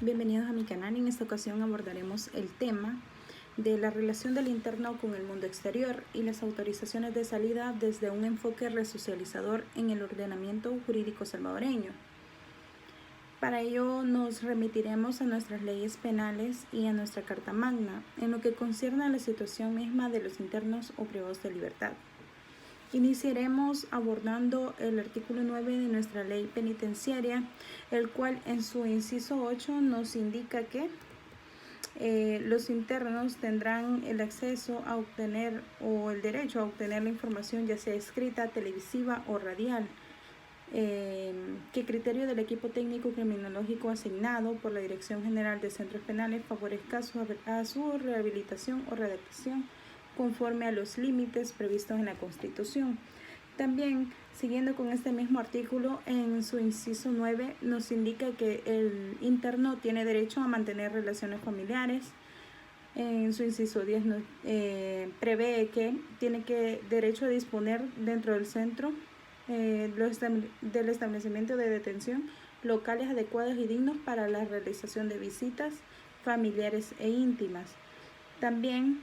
Bienvenidos a mi canal. En esta ocasión abordaremos el tema de la relación del interno con el mundo exterior y las autorizaciones de salida desde un enfoque resocializador en el ordenamiento jurídico salvadoreño. Para ello nos remitiremos a nuestras leyes penales y a nuestra Carta Magna, en lo que concierne a la situación misma de los internos o privados de libertad. Iniciaremos abordando el artículo 9 de nuestra ley penitenciaria, el cual en su inciso 8 nos indica que los internos tendrán el acceso a obtener o el derecho a obtener la información, ya sea escrita, televisiva o radial, que criterio del equipo técnico criminológico asignado por la Dirección General de Centros Penales favorezca a su rehabilitación o readaptación conforme a los límites previstos en la Constitución. También, siguiendo con este mismo artículo, en su inciso 9 nos indica que el interno tiene derecho a mantener relaciones familiares. En su inciso 10 prevé que tiene derecho a disponer dentro del centro del establecimiento de detención locales adecuados y dignos para la realización de visitas familiares e íntimas. También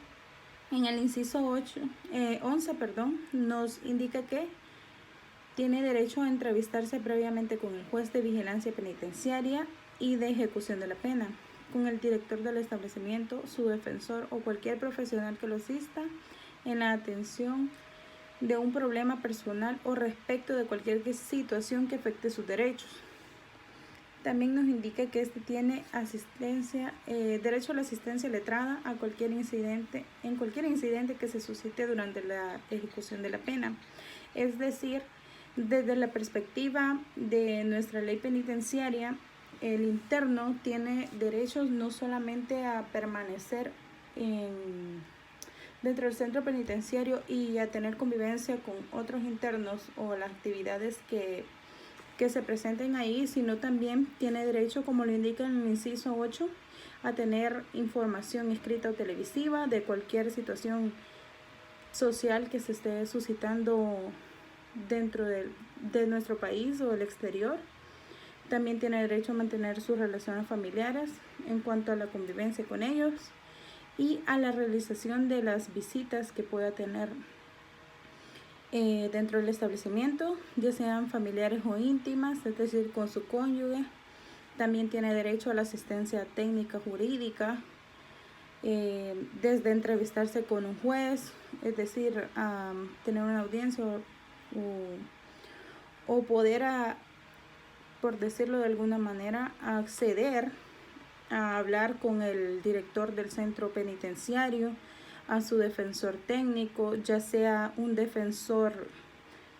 en el inciso 11 nos indica que tiene derecho a entrevistarse previamente con el juez de vigilancia penitenciaria y de ejecución de la pena, con el director del establecimiento, su defensor o cualquier profesional que lo asista en la atención de un problema personal o respecto de cualquier situación que afecte sus derechos. También nos indica que tiene derecho a la asistencia letrada en cualquier incidente que se suscite durante la ejecución de la pena. Es decir, desde la perspectiva de nuestra ley penitenciaria, el interno tiene derechos no solamente a permanecer dentro del centro penitenciario y a tener convivencia con otros internos o las actividades que se presenten ahí, sino también tiene derecho, como lo indica en el inciso 8, a tener información escrita o televisiva de cualquier situación social que se esté suscitando dentro de nuestro país o el exterior. También tiene derecho a mantener sus relaciones familiares en cuanto a la convivencia con ellos y a la realización de las visitas que pueda tener dentro del establecimiento, ya sean familiares o íntimas, es decir, con su cónyuge. También tiene derecho a la asistencia técnica jurídica, desde entrevistarse con un juez, es decir, tener una audiencia o poder, por decirlo de alguna manera, acceder a hablar con el director del centro penitenciario, a su defensor técnico, ya sea un defensor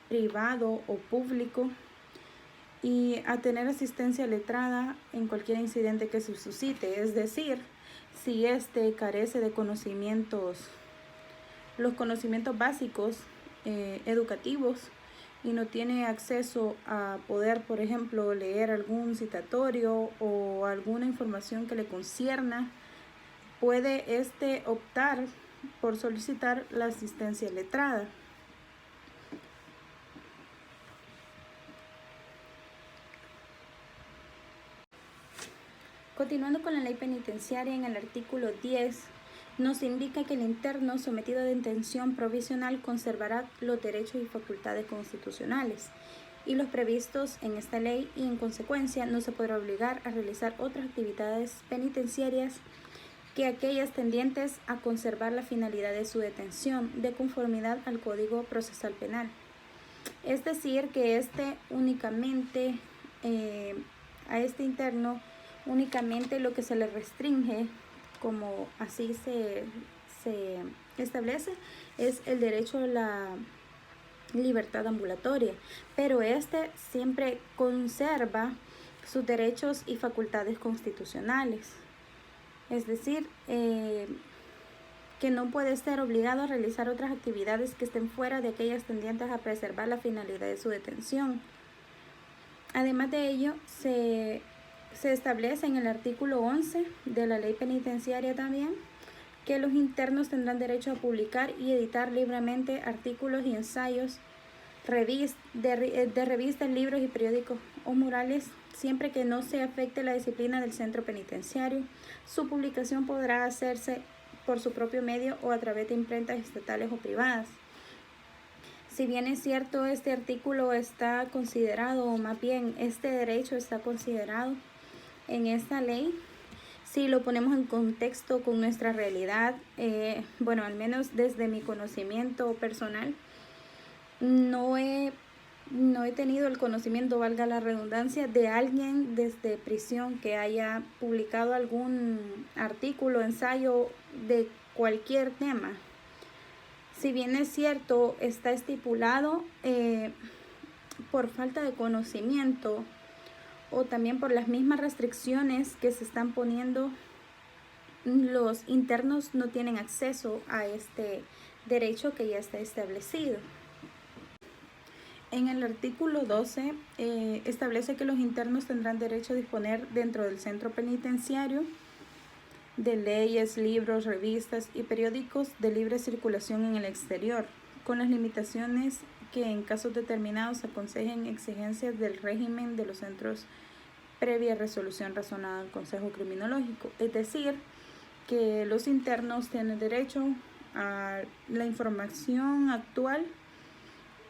privado o público, y a tener asistencia letrada en cualquier incidente que se suscite, es decir, si carece de los conocimientos básicos educativos y no tiene acceso a poder, por ejemplo, leer algún citatorio o alguna información que le concierna, puede optar por solicitar la asistencia letrada. Continuando con la ley penitenciaria, en el artículo 10 nos indica que el interno sometido a detención provisional conservará los derechos y facultades constitucionales y los previstos en esta ley, y en consecuencia no se podrá obligar a realizar otras actividades penitenciarias que aquellas tendientes a conservar la finalidad de su detención de conformidad al Código Procesal Penal. Es decir, que únicamente a este interno únicamente lo que se le restringe, como así se establece, es el derecho a la libertad ambulatoria, pero siempre conserva sus derechos y facultades constitucionales. Es decir, que no puede ser obligado a realizar otras actividades que estén fuera de aquellas tendientes a preservar la finalidad de su detención. Además de ello, se establece en el artículo 11 de la ley penitenciaria también que los internos tendrán derecho a publicar y editar libremente artículos y ensayos de revistas, libros y periódicos o murales siempre que no se afecte la disciplina del centro penitenciario. Su publicación podrá hacerse por su propio medio o a través de imprentas estatales o privadas. Si bien es cierto, este artículo está considerado, o más bien este derecho está considerado en esta ley, si lo ponemos en contexto con nuestra realidad, bueno, al menos desde mi conocimiento personal, no he tenido el conocimiento, valga la redundancia, de alguien desde prisión que haya publicado algún artículo, ensayo de cualquier tema. Si bien es cierto, está estipulado por falta de conocimiento o también por las mismas restricciones que se están poniendo, los internos no tienen acceso a este derecho que ya está establecido. En el artículo 12 establece que los internos tendrán derecho a disponer dentro del centro penitenciario de leyes, libros, revistas y periódicos de libre circulación en el exterior, con las limitaciones que en casos determinados aconsejen exigencias del régimen de los centros previa resolución razonada del Consejo Criminológico. Es decir, que los internos tienen derecho a la información actual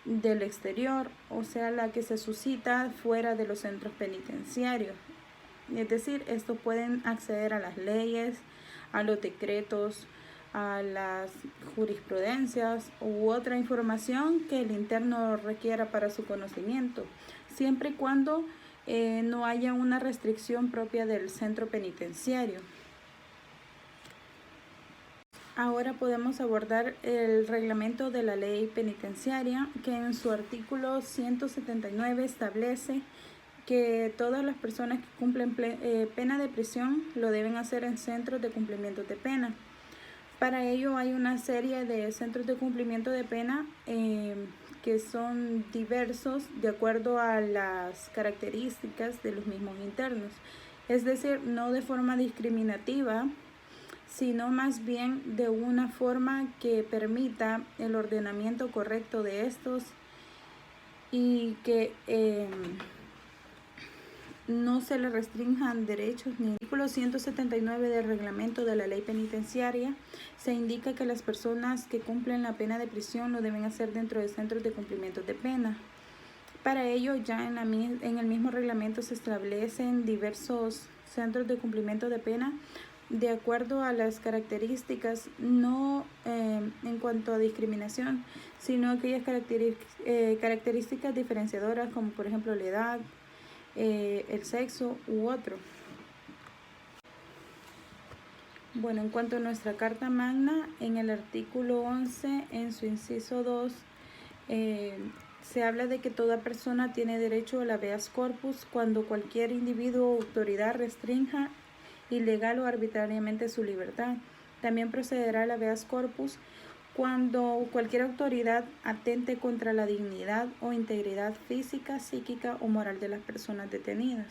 del exterior, o sea, la que se suscita fuera de los centros penitenciarios. Es decir, estos pueden acceder a las leyes, a los decretos, a las jurisprudencias u otra información que el interno requiera para su conocimiento, siempre y cuando no haya una restricción propia del centro penitenciario. Ahora podemos abordar el reglamento de la ley penitenciaria, que en su artículo 179 establece que todas las personas que cumplen pena de prisión lo deben hacer en centros de cumplimiento de pena. Para ello hay una serie de centros de cumplimiento de pena que son diversos de acuerdo a las características de los mismos internos. Es decir, no de forma discriminativa, sino más bien de una forma que permita el ordenamiento correcto de estos y que no se le restrinjan derechos ni. En el artículo 179 del reglamento de la ley penitenciaria se indica que las personas que cumplen la pena de prisión lo deben hacer dentro de centros de cumplimiento de pena. Para ello, ya en el mismo reglamento se establecen diversos centros de cumplimiento de pena de acuerdo a las características, no en cuanto a discriminación, sino aquellas características diferenciadoras como por ejemplo la edad, el sexo u otro. Bueno, en cuanto a nuestra Carta Magna, en el artículo 11, en su inciso 2, se habla de que toda persona tiene derecho al habeas corpus cuando cualquier individuo o autoridad restrinja ilegal o arbitrariamente su libertad. También procederá el habeas corpus cuando cualquier autoridad atente contra la dignidad o integridad física, psíquica o moral de las personas detenidas.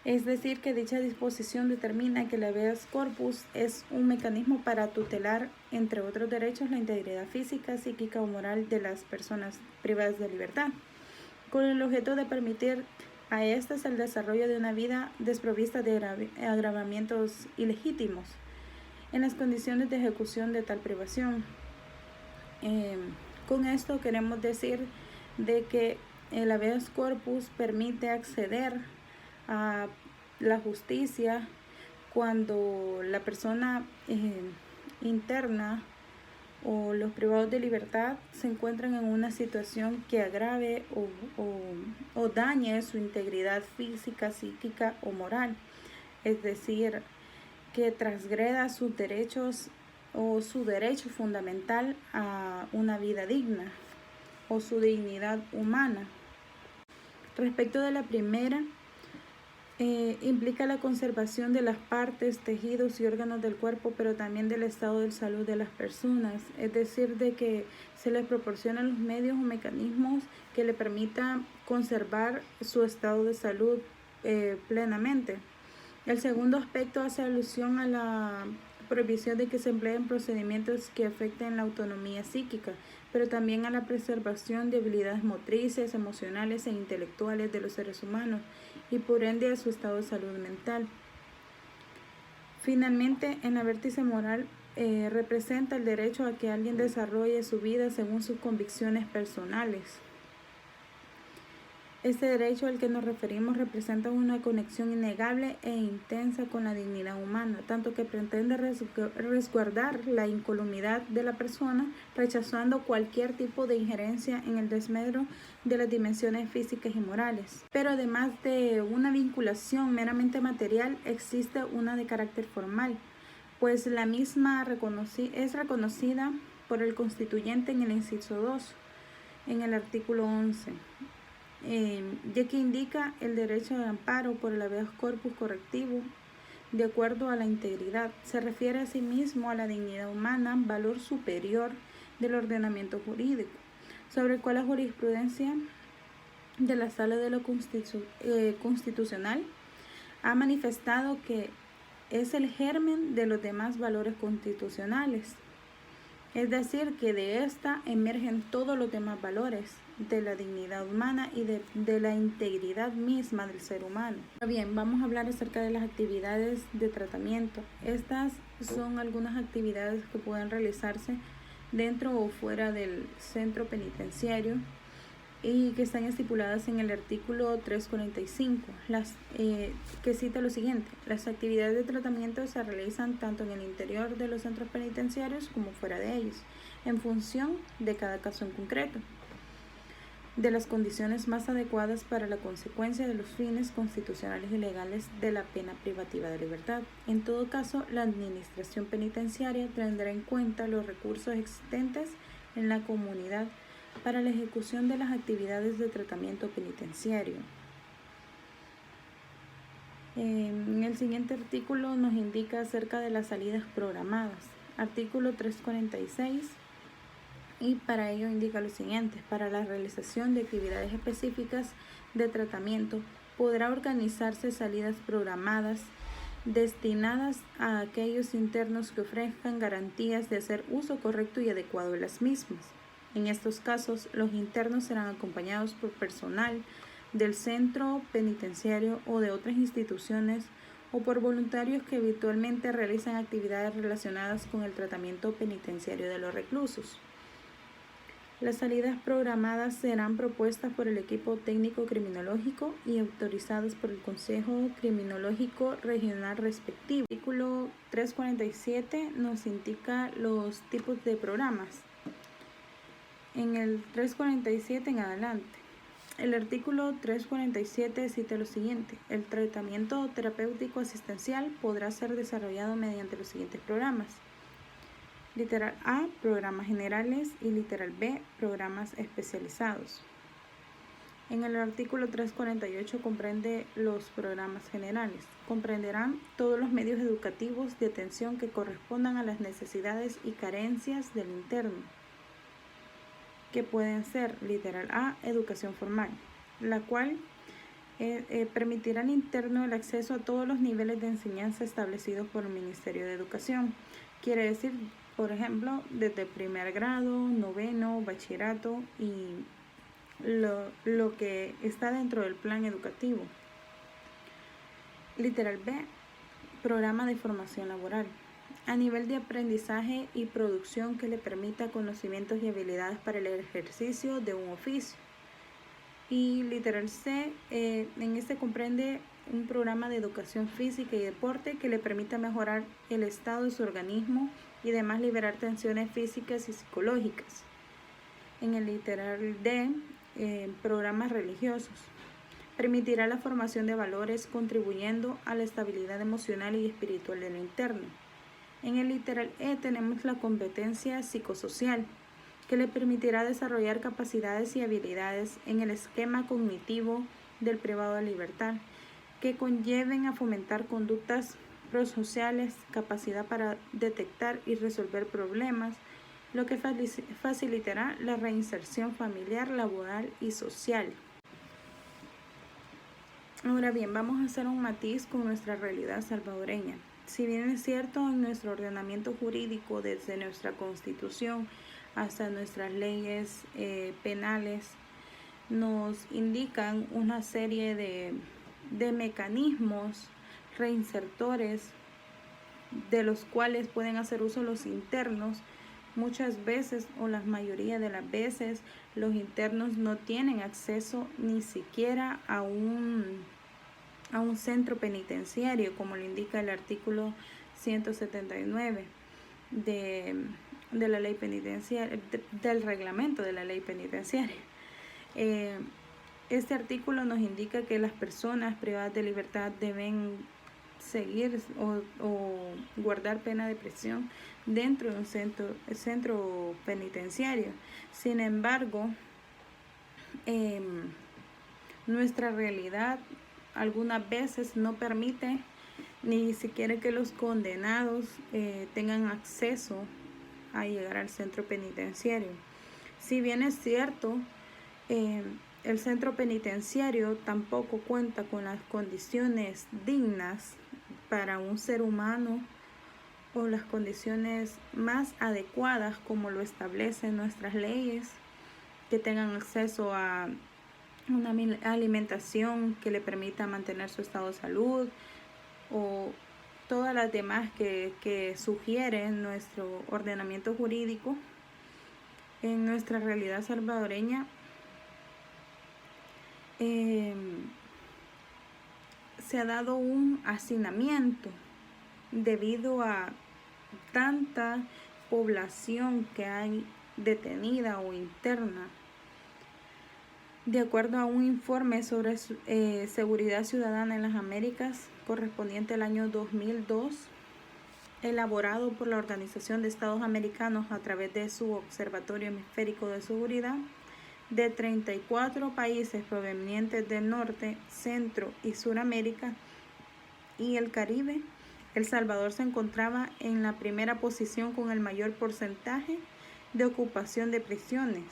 Es decir, que dicha disposición determina que el habeas corpus es un mecanismo para tutelar, entre otros derechos, la integridad física, psíquica o moral de las personas privadas de libertad, con el objeto de permitir a estas el desarrollo de una vida desprovista de agravamientos ilegítimos en las condiciones de ejecución de tal privación. Con esto queremos decir de que el habeas corpus permite acceder a la justicia cuando la persona interna o los privados de libertad se encuentran en una situación que agrave o dañe su integridad física, psíquica o moral, es decir, que transgreda sus derechos o su derecho fundamental a una vida digna o su dignidad humana. Respecto de la primera, implica la conservación de las partes, tejidos y órganos del cuerpo, pero también del estado de salud de las personas, es decir, de que se les proporcionan los medios o mecanismos que le permitan conservar su estado de salud plenamente. El segundo aspecto hace alusión a la prohibición de que se empleen procedimientos que afecten la autonomía psíquica, pero también a la preservación de habilidades motrices, emocionales e intelectuales de los seres humanos y por ende a su estado de salud mental. Finalmente, en la vértice moral representa el derecho a que alguien desarrolle su vida según sus convicciones personales. Este derecho al que nos referimos representa una conexión innegable e intensa con la dignidad humana, tanto que pretende resguardar la incolumidad de la persona, rechazando cualquier tipo de injerencia en el desmedro de las dimensiones físicas y morales. Pero además de una vinculación meramente material, existe una de carácter formal, pues la misma es reconocida por el constituyente en el inciso 2, en el artículo 11. Ya que indica el derecho de amparo por el habeas corpus correctivo de acuerdo a la integridad. Se refiere asimismo a la dignidad humana, valor superior del ordenamiento jurídico, sobre el cual la jurisprudencia de la Sala de lo Constitucional ha manifestado que es el germen de los demás valores constitucionales. Es decir, que de esta emergen todos los demás valores de la dignidad humana y de la integridad misma del ser humano. Bien, vamos a hablar acerca de las actividades de tratamiento. Estas son algunas actividades que pueden realizarse dentro o fuera del centro penitenciario y que están estipuladas en el artículo 345, que cita lo siguiente: las actividades de tratamiento se realizan tanto en el interior de los centros penitenciarios como fuera de ellos, en función de cada caso en concreto, de las condiciones más adecuadas para la consecuencia de los fines constitucionales y legales de la pena privativa de libertad. En todo caso, la administración penitenciaria tendrá en cuenta los recursos existentes en la comunidad para la ejecución de las actividades de tratamiento penitenciario. En el siguiente artículo nos indica acerca de las salidas programadas. Artículo 346, y para ello indica lo siguiente: para la realización de actividades específicas de tratamiento podrá organizarse salidas programadas destinadas a aquellos internos que ofrezcan garantías de hacer uso correcto y adecuado de las mismas. En estos casos, los internos serán acompañados por personal del centro penitenciario o de otras instituciones o por voluntarios que habitualmente realizan actividades relacionadas con el tratamiento penitenciario de los reclusos. Las salidas programadas serán propuestas por el equipo técnico criminológico y autorizadas por el Consejo Criminológico Regional respectivo. El artículo 347 nos indica los tipos de programas. En el 347 en adelante. El artículo 347 cita lo siguiente: el tratamiento terapéutico asistencial podrá ser desarrollado mediante los siguientes programas. Literal A, programas generales, y literal B, programas especializados. En el artículo 348 comprende los programas generales. Comprenderán todos los medios educativos de atención que correspondan a las necesidades y carencias del interno, que pueden ser, literal A, educación formal, la cual permitirá al interno el acceso a todos los niveles de enseñanza establecidos por el Ministerio de Educación. Quiere decir, por ejemplo, desde primer grado, noveno, bachillerato y lo que está dentro del plan educativo. Literal B, programa de formación laboral, a nivel de aprendizaje y producción que le permita conocimientos y habilidades para el ejercicio de un oficio. Y literal C, en este comprende un programa de educación física y deporte que le permita mejorar el estado de su organismo y además liberar tensiones físicas y psicológicas. En el literal D, programas religiosos. Permitirá la formación de valores contribuyendo a la estabilidad emocional y espiritual del interno. En el literal E tenemos la competencia psicosocial, que le permitirá desarrollar capacidades y habilidades en el esquema cognitivo del privado de libertad, que conlleven a fomentar conductas prosociales, capacidad para detectar y resolver problemas, lo que facilitará la reinserción familiar, laboral y social. Ahora bien, vamos a hacer un matiz con nuestra realidad salvadoreña. Si bien es cierto, en nuestro ordenamiento jurídico, desde nuestra Constitución, hasta nuestras leyes penales, nos indican una serie de mecanismos reinsertores de los cuales pueden hacer uso los internos. Muchas veces, o la mayoría de las veces, los internos no tienen acceso ni siquiera a un centro penitenciario, como lo indica el artículo 179 de la ley penitenciaria, del reglamento de la ley penitenciaria. Este artículo nos indica que las personas privadas de libertad deben seguir o guardar pena de prisión dentro de un centro penitenciario. Sin embargo, nuestra realidad algunas veces no permite ni siquiera que los condenados tengan acceso a llegar al centro penitenciario. Si bien es cierto, el centro penitenciario tampoco cuenta con las condiciones dignas para un ser humano o las condiciones más adecuadas como lo establecen nuestras leyes, que tengan acceso a una alimentación que le permita mantener su estado de salud o todas las demás que sugiere nuestro ordenamiento jurídico. En nuestra realidad salvadoreña se ha dado un hacinamiento debido a tanta población que hay detenida o interna. De acuerdo a un informe sobre seguridad ciudadana en las Américas correspondiente al año 2002, elaborado por la Organización de Estados Americanos a través de su Observatorio Hemisférico de Seguridad, de 34 países provenientes del Norte, Centro y Suramérica y el Caribe, El Salvador se encontraba en la primera posición con el mayor porcentaje de ocupación de prisiones,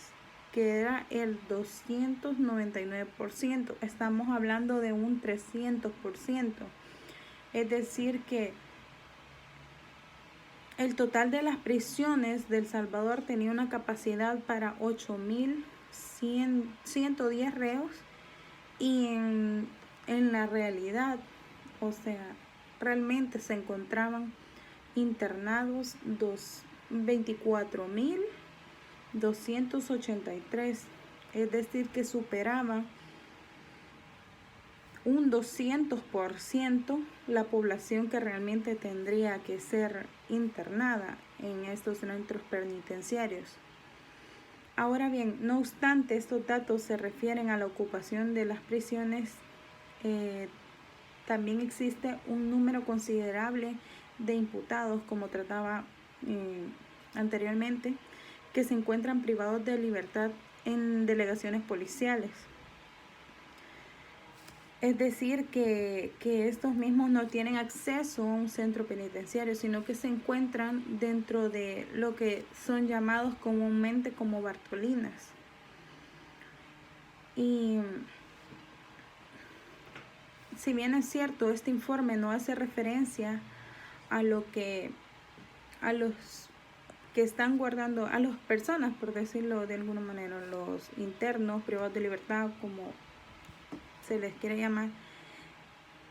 que era el 299%. Estamos hablando de un 300%. Es decir que el total de las prisiones de El Salvador tenía una capacidad para 8.110 reos y en la realidad, o sea, realmente se encontraban internados 24.283, es decir que superaba un 200% la población que realmente tendría que ser internada en estos centros penitenciarios. Ahora bien, no obstante, estos datos se refieren a la ocupación de las prisiones. También existe un número considerable de imputados, como trataba anteriormente, que se encuentran privados de libertad en delegaciones policiales. Es decir, que estos mismos no tienen acceso a un centro penitenciario, sino que se encuentran dentro de lo que son llamados comúnmente como Bartolinas. Y si bien es cierto, este informe no hace referencia a los que están guardando, a las personas, por decirlo de alguna manera, los internos privados de libertad, como se les quiere llamar,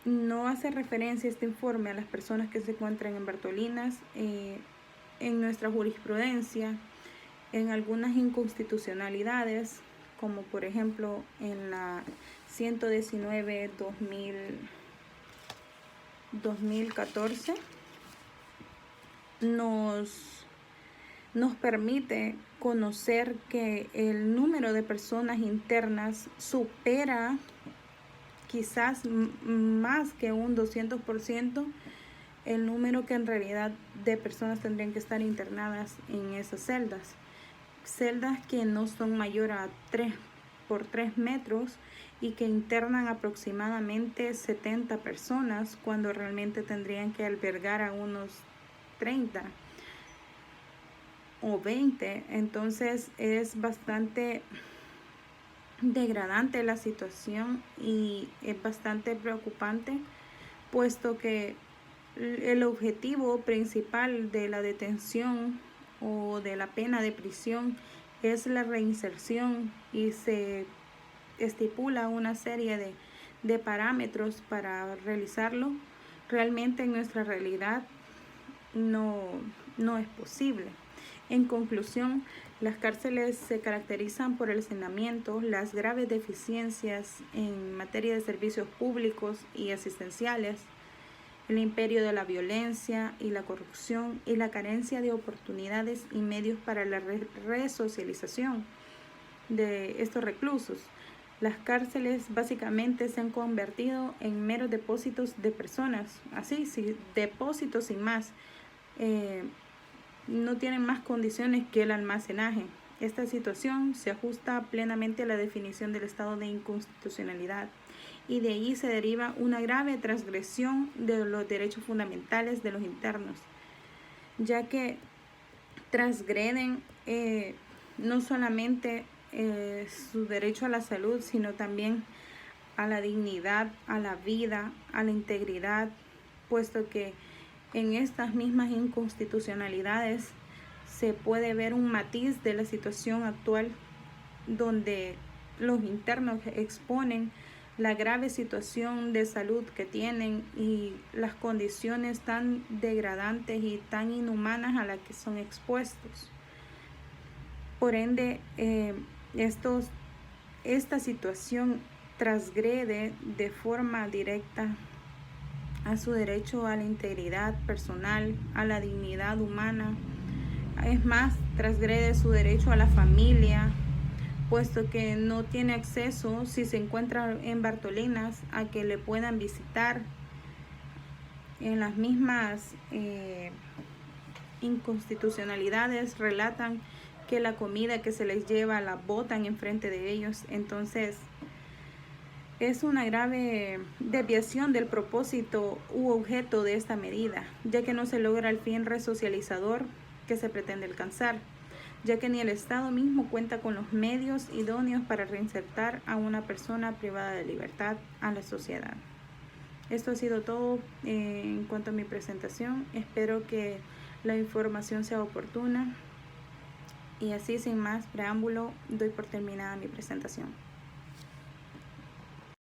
no hace referencia este informe a las personas que se encuentran en Bartolinas. En nuestra jurisprudencia, en algunas inconstitucionalidades, como por ejemplo en la 119/2014, nos permite conocer que el número de personas internas supera quizás más que un 200% el número que en realidad de personas tendrían que estar internadas en esas celdas que no son mayor a 3 por 3 metros y que internan aproximadamente 70 personas cuando realmente tendrían que albergar a unos 30 o 20. Entonces es bastante degradante la situación y es bastante preocupante, puesto que el objetivo principal de la detención o de la pena de prisión es la reinserción, y se estipula una serie de parámetros para realizarlo. Realmente en nuestra realidad no es posible. En conclusión, las cárceles se caracterizan por el hacinamiento, las graves deficiencias en materia de servicios públicos y asistenciales, el imperio de la violencia y la corrupción y la carencia de oportunidades y medios para la resocialización de estos reclusos. Las cárceles básicamente se han convertido en meros depósitos de personas, así, sí, depósitos sin más. No tienen más condiciones que el almacenaje. Esta situación se ajusta plenamente a la definición del estado de inconstitucionalidad, y de ahí se deriva una grave transgresión de los derechos fundamentales de los internos, ya que transgreden no solamente su derecho a la salud, sino también a la dignidad, a la vida, a la integridad, puesto que en estas mismas inconstitucionalidades se puede ver un matiz de la situación actual, donde los internos exponen la grave situación de salud que tienen y las condiciones tan degradantes y tan inhumanas a las que son expuestos. Por ende, esta situación transgrede de forma directa a su derecho a la integridad personal, a la dignidad humana. Es más, transgrede su derecho a la familia, puesto que no tiene acceso, si se encuentra en Bartolinas, a que le puedan visitar. En las mismas inconstitucionalidades relatan que la comida que se les lleva la botan enfrente de ellos. Entonces, es una grave desviación del propósito u objeto de esta medida, ya que no se logra el fin resocializador que se pretende alcanzar, ya que ni el Estado mismo cuenta con los medios idóneos para reinsertar a una persona privada de libertad a la sociedad. Esto ha sido todo en cuanto a mi presentación. Espero que la información sea oportuna, y así, sin más preámbulo, doy por terminada mi presentación.